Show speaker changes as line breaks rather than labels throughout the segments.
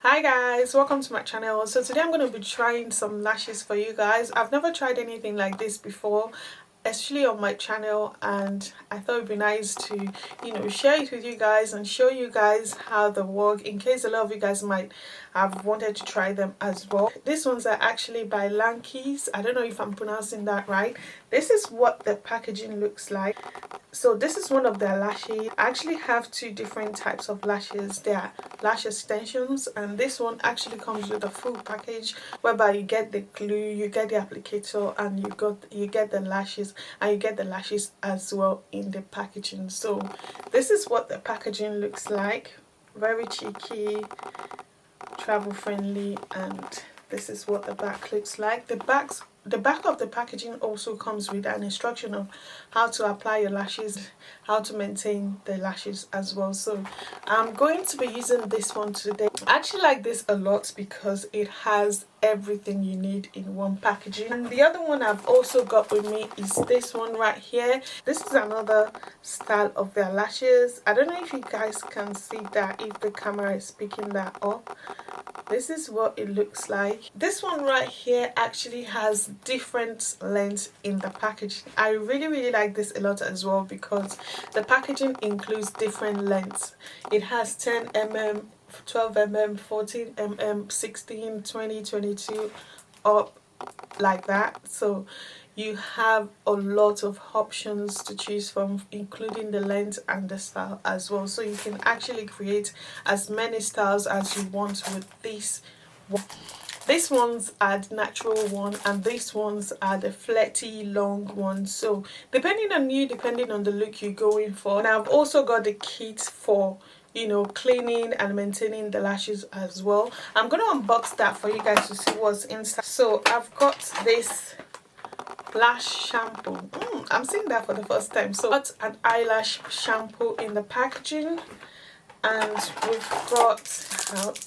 Hi guys, welcome to my channel. So today I'm going to be trying some lashes for you guys. I've never tried anything like this before, especially on my channel, and I thought it'd be nice to share it with you guys and show you guys how they work, in case a lot of you guys might have wanted to try them as well. These ones are actually by Lankiz. I don't know if I'm pronouncing that right. This is what the packaging looks like. So this is one of their lashes. I actually have two different types of lashes. They are lash extensions, and this one actually comes with a full package whereby you get the glue, you get the applicator, and you get the lashes, and you get the lashes as well in the packaging. So this is what the packaging looks like. Very cheeky, travel friendly, and this is what the back looks like. The back of the packaging also comes with an instruction of how to apply your lashes, how to maintain the lashes as well. So I'm going to be using this one today. I actually like this a lot because it has everything you need in one packaging. And the other one I've also got with me is this one right here. This is another style of their lashes. I don't know if you guys can see that, if the camera is picking that up. This is what it looks like. This one right here actually has different lengths in the package. I really like this a lot as well because the packaging includes different lengths. It has 10 mm, 12 mm, 14 mm, 16, 20, 22, up like that. So you have a lot of options to choose from, including the length and the style as well. So you can actually create as many styles as you want with this one. These ones are the natural one, and these ones are the flirty long ones. So depending on you, depending on the look you're going for. And I've also got the kit for cleaning and maintaining the lashes as well. I'm going to unbox that for you guys to see what's inside. So I've got this Lash shampoo. I'm seeing that for the first time. So got an eyelash shampoo in the packaging, and we've got out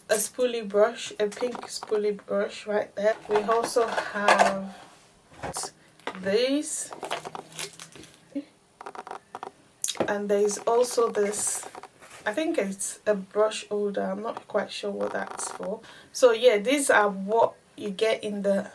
a spoolie brush, a pink spoolie brush right there. We also have this, and there's also this, I think it's a brush holder. I'm not quite sure what that's for. So yeah, these are what you get in the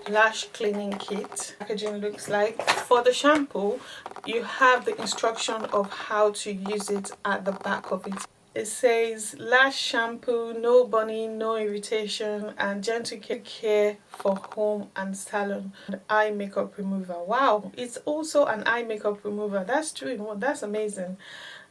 lash cleaning kit. Packaging looks like. For the shampoo, you have the instruction of how to use it at the back of it. It says lash shampoo, no burning, no irritation, and gentle care for home and salon. And eye makeup remover. Wow, it's also an eye makeup remover. That's true. That's amazing.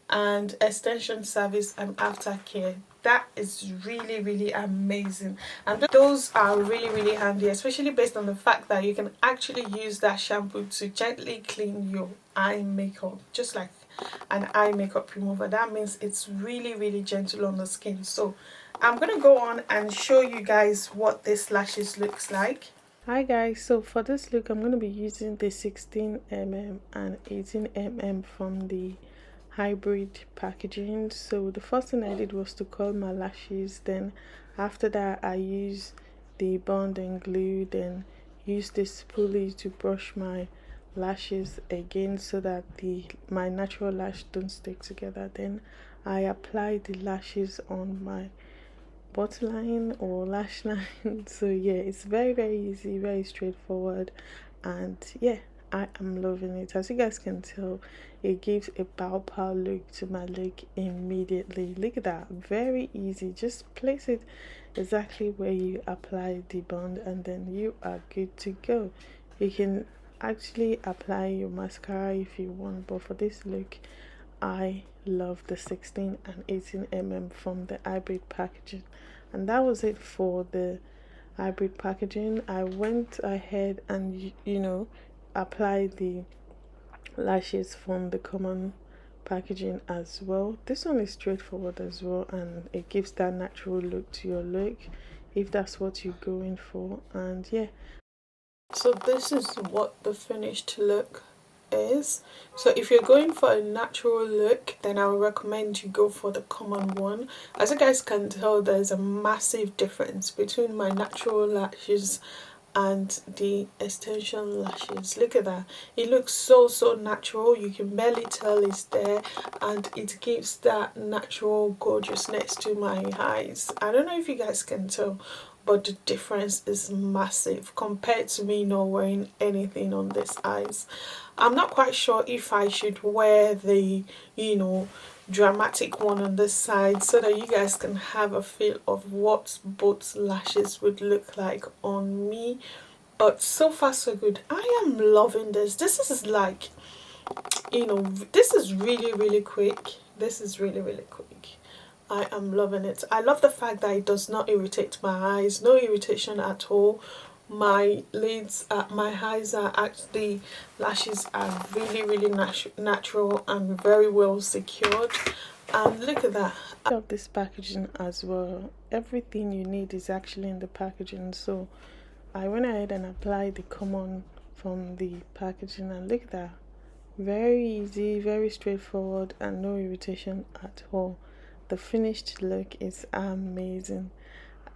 And extension service and aftercare. That is really amazing, and those are really handy, especially based on the fact that you can actually use that shampoo to gently clean your eye makeup, just like an eye makeup remover. That means it's really gentle on the skin. So I'm gonna go on and show you guys what this lashes looks like. Hi guys, so for this look I'm going to be using the 16mm and 18mm from the hybrid packaging. So the first thing I did was to curl my lashes, then after that I used the bond and glue, then used this spoolie to brush my lashes again so that my natural lash don't stick together. Then I applied the lashes on my waterline or lash line. So yeah, it's very easy, very straightforward, and yeah, I am loving it. As you guys can tell, it gives a pow look to my look immediately. Look at that, very easy. Just place it exactly where you apply the bond and then you are good to go. You can actually apply your mascara if you want, but for this look I love the 16 and 18mm from the hybrid packaging. And that was it for the hybrid packaging. I went ahead and applied the lashes from the common packaging as well. This one is straightforward as well, and it gives that natural look to your look if that's what you're going for. And yeah, so this is what the finished look is. So if you're going for a natural look, then I would recommend you go for the common one. As you guys can tell, there's a massive difference between my natural lashes and the extension lashes. Look at that, it looks so natural. You can barely tell it's there, and it gives that natural gorgeousness to my eyes. I don't know if you guys can tell, but the difference is massive compared to me not wearing anything on this eyes. I'm not quite sure if I should wear the, you know, dramatic one on this side so that you guys can have a feel of what both lashes would look like on me. But so far so good. I am loving this. This is like, you know, this is really quick. This is really quick. I am loving it. I love the fact that it does not irritate my eyes. No irritation at all. My lids, my eyes are actually, lashes are really natural and very well secured. And look at that. I love this packaging as well. Everything you need is actually in the packaging. So I went ahead and applied the common from the packaging, and look at that. Very easy, very straightforward, and no irritation at all. The finished look is amazing.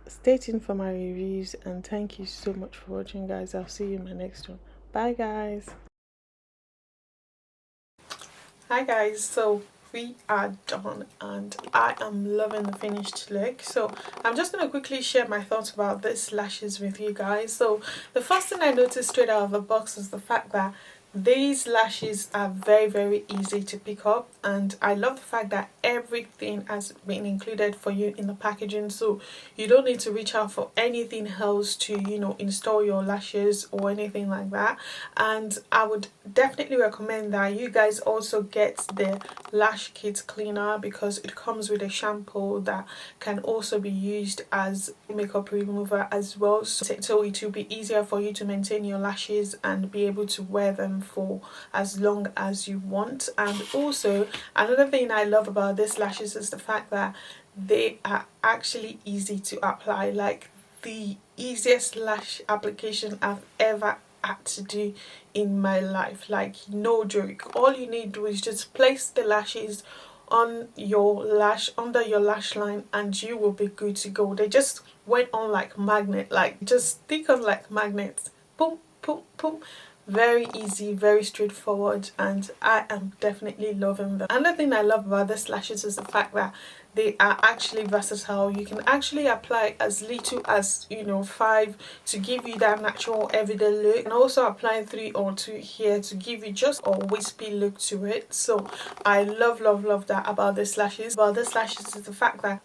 Stay tuned for my reviews, and thank you so much for watching, guys. I'll see you in my next one. Bye, guys. Hi guys, so we are done and I am loving the finished look. So I'm just going to quickly share my thoughts about this lashes with you guys. So the first thing I noticed straight out of the box is the fact that these lashes are very easy to pick up, and I love the fact that everything has been included for you in the packaging, so you don't need to reach out for anything else to, you know, install your lashes or anything like that. And I would definitely recommend that you guys also get the lash kit cleaner, because it comes with a shampoo that can also be used as makeup remover as well, so it will be easier for you to maintain your lashes and be able to wear them for as long as you want. And also another thing I love about these lashes is the fact that they are actually easy to apply, like the easiest lash application I've ever had to do in my life. Like, no joke, all you need to do is just place the lashes on your lash, under your lash line, and you will be good to go. They just went on like magnet, like just stick on like magnets. Boom boom. Very easy, very straightforward, and I am definitely loving them. Another thing I love about these lashes is the fact that they are actually versatile. You can actually apply as little as, you know, 5 to give you that natural everyday look, and also apply 3 or 2 here to give you just a wispy look to it. So I love that about these lashes. About these lashes is the fact that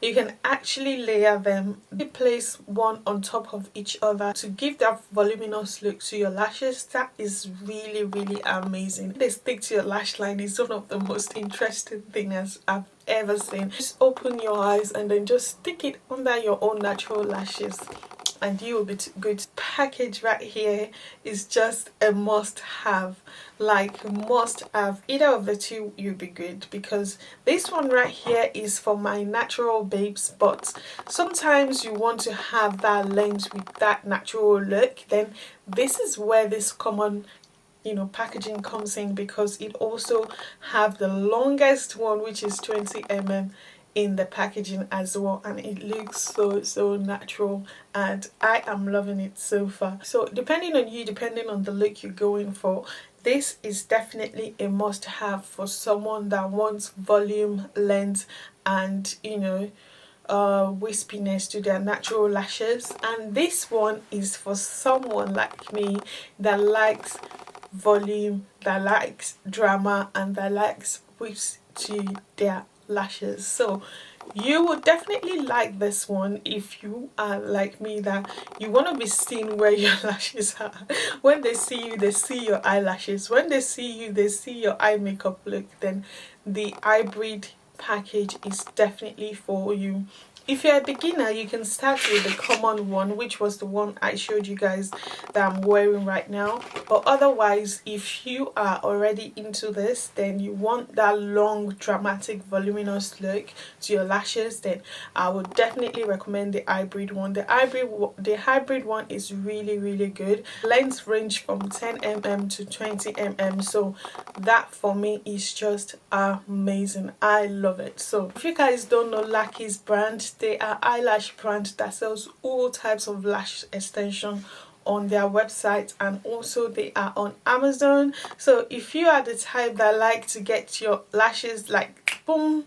you can actually layer them, place one on top of each other to give that voluminous look to your lashes. That is really amazing. They stick to your lash line is one of the most interesting things I've ever seen. Just open your eyes and then just stick it under your own natural lashes and you will be good. Package right here is just a must have, like must have. Either of the two you'll be good, because this one right here is for my natural babes, but sometimes you want to have that lens with that natural look, then this is where this common, you know, packaging comes in, because it also have the longest one, which is 20 mm in the packaging as well, and it looks so natural, and I am loving it so far. So depending on you, depending on the look you're going for, this is definitely a must have for someone that wants volume, length, and, you know, wispiness to their natural lashes. And this one is for someone like me that likes volume, that likes drama, and that likes wisp to their lashes. So you would definitely like this one if you are like me, that you want to be seen where your lashes are. When they see you, they see your eyelashes. When they see you, they see your eye makeup look. Then the hybrid package is definitely for you. If you're a beginner, you can start with the common one, which was the one I showed you guys that I'm wearing right now. But otherwise, if you are already into this, then you want that long, dramatic, voluminous look to your lashes, then I would definitely recommend the hybrid one. The hybrid one is really good. Lengths range from 10 mm to 20 mm, so that for me is just amazing. I love it. So if you guys don't know Lankiz brand, they are eyelash brand that sells all types of lash extension on their website, and also they are on Amazon. So if you are the type that like to get your lashes like boom,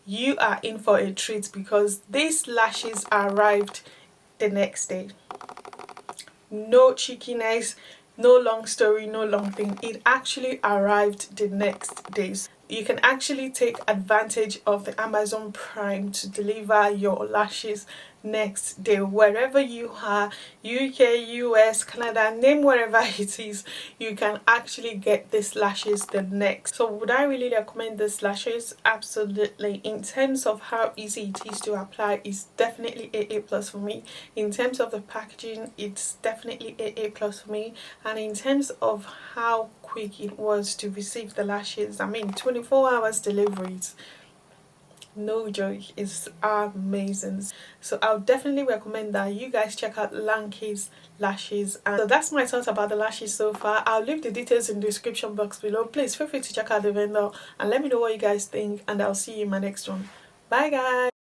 you are in for a treat, because these lashes arrived the next day. No cheekiness, no long story, no long thing. It actually arrived the next day. You can actually take advantage of the Amazon Prime to deliver your lashes next day wherever you are, UK, US, Canada, name wherever it is. You can actually get these lashes the next. So would I really recommend these lashes? Absolutely. In terms of how easy it is to apply, it's definitely AA plus for me. In terms of the packaging, it's definitely AA plus for me. And in terms of how quick it was to receive the lashes, I mean 24 hours deliveries, no joke, is amazing. So I'll definitely recommend that you guys check out Lankiz lashes. And so that's my thoughts about the lashes so far. I'll leave the details in the description box below. Please feel free to check out the vendor and let me know what you guys think, and I'll see you in my next one. Bye guys.